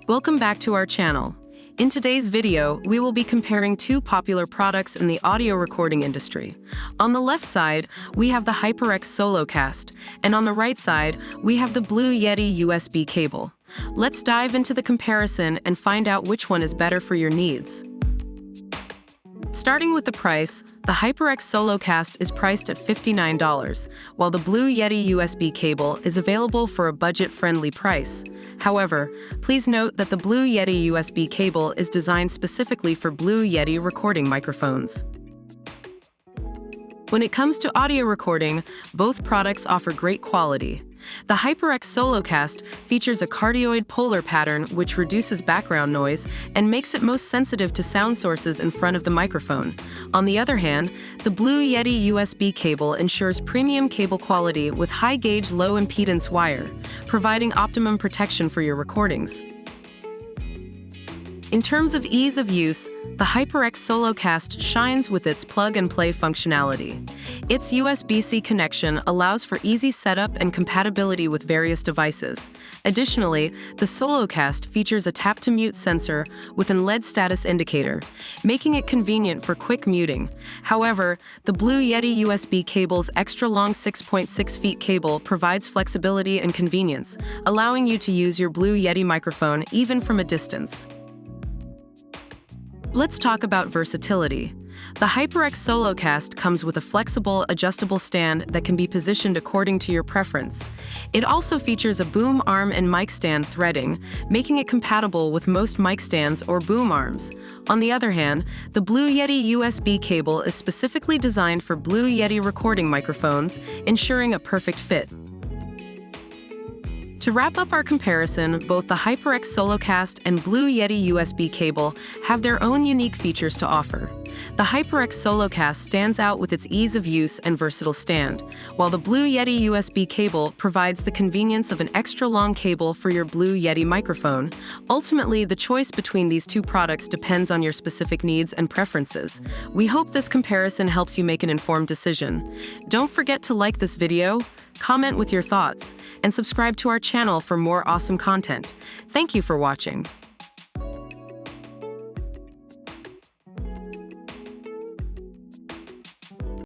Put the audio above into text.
Welcome back to our channel. In today's video, we will be comparing two popular products in the audio recording industry. On the left side, we have the HyperX SoloCast, and on the right side, we have the Blue Yeti USB cable. Let's dive into the comparison and find out which one is better for your needs. Starting with the price, the HyperX SoloCast is priced at $59, while the Blue Yeti USB cable is available for a budget-friendly price. However, please note that the Blue Yeti USB cable is designed specifically for Blue Yeti recording microphones. When it comes to audio recording, both products offer great quality. The HyperX SoloCast features a cardioid polar pattern which reduces background noise and makes it most sensitive to sound sources in front of the microphone. On the other hand, the Blue Yeti USB cable ensures premium cable quality with high-gauge low-impedance wire, providing optimum protection for your recordings. In terms of ease of use, the HyperX SoloCast shines with its plug-and-play functionality. Its USB-C connection allows for easy setup and compatibility with various devices. Additionally, the SoloCast features a tap-to-mute sensor with an LED status indicator, making it convenient for quick muting. However, the Blue Yeti USB cable's extra-long 6.6 feet cable provides flexibility and convenience, allowing you to use your Blue Yeti microphone even from a distance. Let's talk about versatility. The HyperX SoloCast comes with a flexible, adjustable stand that can be positioned according to your preference. It also features a boom arm and mic stand threading, making it compatible with most mic stands or boom arms. On the other hand, the Blue Yeti USB cable is specifically designed for Blue Yeti recording microphones, ensuring a perfect fit. To wrap up our comparison, both the HyperX SoloCast and Blue Yeti USB cable have their own unique features to offer. The HyperX SoloCast stands out with its ease of use and versatile stand, while the Blue Yeti USB cable provides the convenience of an extra-long cable for your Blue Yeti microphone. Ultimately, the choice between these two products depends on your specific needs and preferences. We hope this comparison helps you make an informed decision. Don't forget to like this video, comment with your thoughts, and subscribe to our channel for more awesome content. Thank you for watching.